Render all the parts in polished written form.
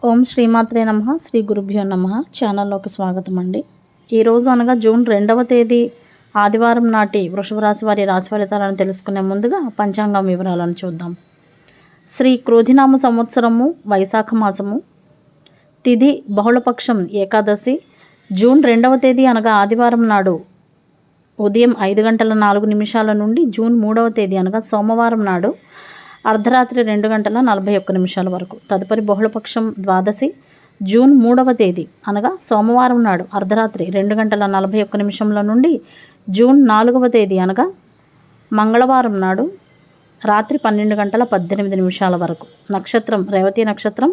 ఓం శ్రీమాత్రే నమః. శ్రీ గురుభ్యో నమః. ఛానల్లోకి స్వాగతం అండి. ఈరోజు అనగా జూన్ 2వ తేదీ ఆదివారం నాటి వృషభ రాశి వారి రాశి ఫలితాలను తెలుసుకునే ముందుగా పంచాంగం వివరాలను చూద్దాం. శ్రీ క్రోధినామ సంవత్సరము వైశాఖ మాసము తిథి బహుళపక్షం ఏకాదశి జూన్ 2వ తేదీ అనగా ఆదివారం నాడు ఉదయం 5:04 నుండి జూన్ 3వ తేదీ అనగా సోమవారం నాడు అర్ధరాత్రి 2:41 వరకు. తదుపరి బహుళపక్షం ద్వాదశి జూన్ 3వ తేదీ అనగా సోమవారం నాడు అర్ధరాత్రి 2:41 నుండి జూన్ 4వ తేదీ అనగా మంగళవారం నాడు రాత్రి 12:18 వరకు. నక్షత్రం రేవతి నక్షత్రం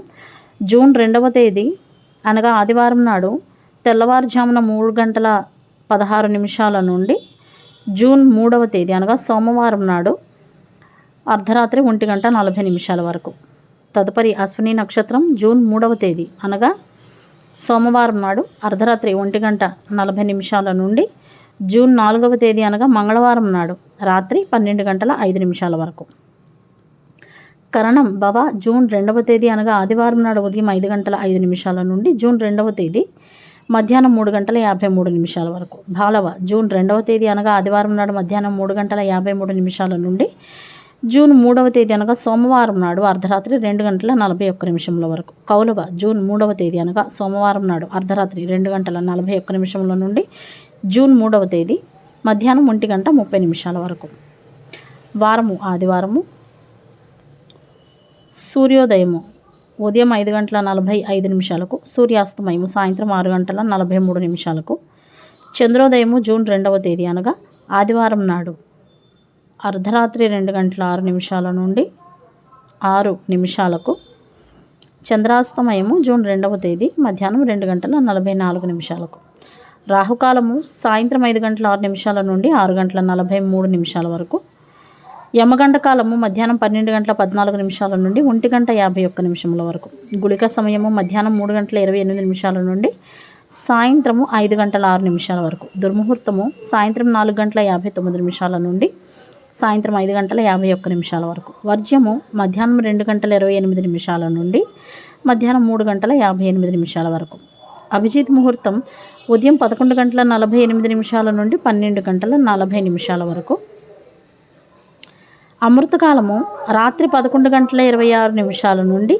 జూన్ 2వ తేదీ అనగా ఆదివారం నాడు తెల్లవారుజామున 3:16 నుండి జూన్ 3వ తేదీ అనగా సోమవారం నాడు అర్ధరాత్రి 1:40 వరకు. తదుపరి అశ్విని నక్షత్రం జూన్ 3వ తేదీ అనగా సోమవారం నాడు అర్ధరాత్రి 1:40 నుండి జూన్ 4వ తేదీ అనగా మంగళవారం నాడు రాత్రి 12:05 వరకు. కరణం భవ జూన్ 2వ తేదీ అనగా ఆదివారం నాడు ఉదయం 5:05 నుండి జూన్ 2వ తేదీ మధ్యాహ్నం 3:53 వరకు. బాలవ జూన్ 2వ తేదీ అనగా ఆదివారం నాడు మధ్యాహ్నం 3:53 నుండి జూన్ 3వ తేదీ అనగా సోమవారం నాడు అర్ధరాత్రి 2:41 వరకు. కౌలవ జూన్ 3వ తేదీ అనగా సోమవారం నాడు అర్ధరాత్రి 2:41 నుండి జూన్ 3వ తేదీ మధ్యాహ్నం 1:30 వరకు. వారము ఆదివారము సూర్యోదయము ఉదయం 5:45 సూర్యాస్తమయము సాయంత్రం 6:43 చంద్రోదయము జూన్ 2వ తేదీ అనగా ఆదివారం నాడు అర్ధరాత్రి 2:06 నుండి 6 చంద్రాస్తమయము జూన్ 2వ తేదీ మధ్యాహ్నం 2:44 రాహుకాలము సాయంత్రం 5:06 నుండి 6:43 వరకు. యమగండ కాలము మధ్యాహ్నం 12:14 నుండి 1:51 వరకు. గుళిక సమయము మధ్యాహ్నం 3:28 నుండి సాయంత్రము 5:06 వరకు. దుర్ముహూర్తము సాయంత్రం 4:59 నుండి సాయంత్రం 5:51 వరకు. వర్జ్యము మధ్యాహ్నం 2:28 నుండి మధ్యాహ్నం 3:58 వరకు. అభిజిత్ ముహూర్తం ఉదయం 11:48 నుండి 12:40 వరకు. అమృతకాలము రాత్రి 11:26 నుండి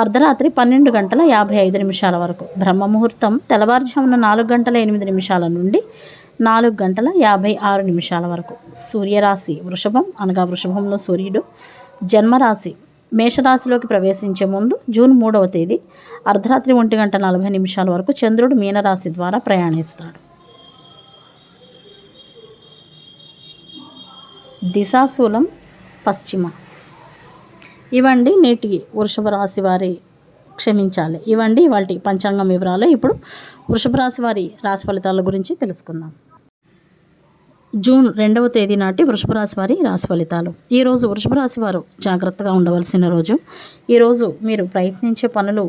అర్ధరాత్రి 12:55 వరకు. బ్రహ్మముహూర్తం తెల్లవారుజామున 4:08 నుండి 4:56 వరకు. సూర్యరాశి వృషభం అనగా వృషభంలో సూర్యుడు జన్మరాశి మేషరాశిలోకి ప్రవేశించే ముందు జూన్ 3వ తేదీ అర్ధరాత్రి 1:40 వరకు చంద్రుడు మీనరాశి ద్వారా ప్రయాణిస్తాడు. దిశాశూలం పశ్చిమ. ఇవండి నేటి వృషభ రాశి వారి ఇవండి వాటి పంచాంగం వివరాలు. ఇప్పుడు వృషభ రాశి వారి రాశి ఫలితాల గురించి తెలుసుకుందాం. జూన్ 2వ తేదీ నాటి వృషభ రాశి వారి రాశి ఫలితాలు. ఈరోజు వృషభ రాశి వారు జాగ్రత్తగా ఉండవలసిన రోజు. ఈరోజు మీరు ప్రయత్నించే పనులు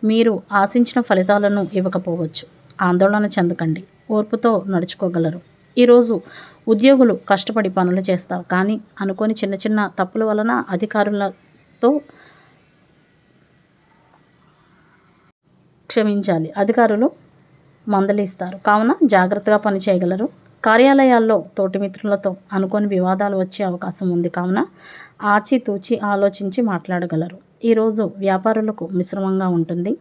మీరు ఆశించిన ఫలితాలను ఇవ్వకపోవచ్చు. ఆందోళన చెందకండి, ఓర్పుతో నడుచుకోగలరు. ఈరోజు ఉద్యోగులు కష్టపడి పనులు చేస్తారు, కానీ అనుకోని చిన్న చిన్న తప్పుల వలన అధికారులు మందలిస్తారు, కావున జాగ్రత్తగా పని చేయగలరు. కార్యాలయాల్లో తోటి మిత్రులతో అనుకోని వివాదాలు వచ్చే అవకాశం ఉంది, కావున ఆచితూచి ఆలోచించి మాట్లాడగలరు. ఈరోజు వ్యాపారులకు మిశ్రమంగా ఉంటుంది.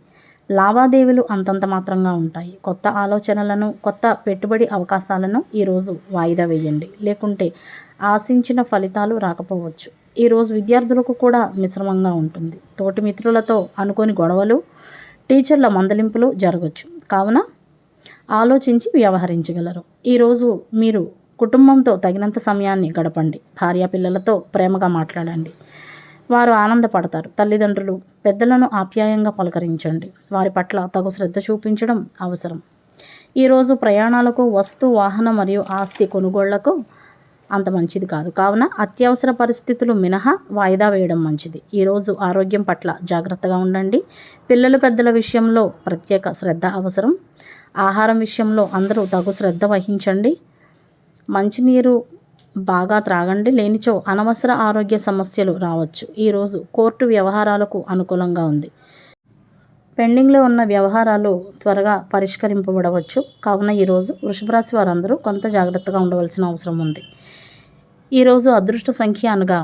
లావాదేవీలు అంతంత మాత్రంగా ఉంటాయి. కొత్త ఆలోచనలను, కొత్త పెట్టుబడి అవకాశాలను ఈరోజు వాయిదా వేయండి, లేకుంటే ఆశించిన ఫలితాలు రాకపోవచ్చు. ఈరోజు విద్యార్థులకు కూడా మిశ్రమంగా ఉంటుంది. తోటి మిత్రులతో అనుకోని గొడవలు, టీచర్ల మందలింపులు జరగవచ్చు, కావున ఆలోచించి వ్యవహరించగలరు. ఈరోజు మీరు కుటుంబంతో తగినంత సమయాన్ని గడపండి. భార్యాపిల్లలతో ప్రేమగా మాట్లాడండి, వారు ఆనందపడతారు. తల్లిదండ్రులు పెద్దలను ఆప్యాయంగా పలకరించండి, వారి పట్ల తగు శ్రద్ధ చూపించడం అవసరం. ఈరోజు ప్రయాణాలకు, వస్తు వాహన మరియు ఆస్తి కొనుగోళ్లకు అంత మంచిది కాదు, కావున అత్యవసర పరిస్థితులు మినహా వాయిదా వేయడం మంచిది. ఈరోజు ఆరోగ్యం పట్ల జాగ్రత్తగా ఉండండి. పిల్లలు పెద్దల విషయంలో ప్రత్యేక శ్రద్ధ అవసరం. ఆహారం విషయంలో అందరూ తగు శ్రద్ధ వహించండి. మంచినీరు బాగా త్రాగండి, లేనిచో అనవసర ఆరోగ్య సమస్యలు రావచ్చు. ఈరోజు కోర్టు వ్యవహారాలకు అనుకూలంగా ఉంది. పెండింగ్లో ఉన్న వ్యవహారాలు త్వరగా పరిష్కరింపబడవచ్చు. కావున ఈరోజు వృషభ రాశి వారందరూ కొంత జాగ్రత్తగా ఉండవలసిన అవసరం ఉంది. ఈరోజు అదృష్ట సంఖ్య అనగా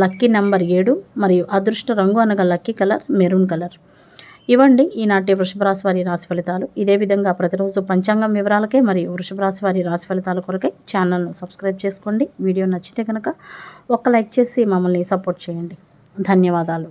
లక్కీ నెంబర్ 7 మరియు అదృష్ట రంగు అనగా లక్కీ కలర్ మెరూన్ కలర్. ఇవ్వండి ఈనాటి వృషభ రాశి వారి రాశి ఫలితాలు. ఇదే విధంగా ప్రతిరోజు పంచాంగం వివరాలకే మరియు వృషభ రాశి వారి రాశి ఫలితాల కొరకై ఛానల్ను సబ్స్క్రైబ్ చేసుకోండి. వీడియో నచ్చితే కనుక ఒక లైక్ చేసి మమ్మల్ని సపోర్ట్ చేయండి. ధన్యవాదాలు.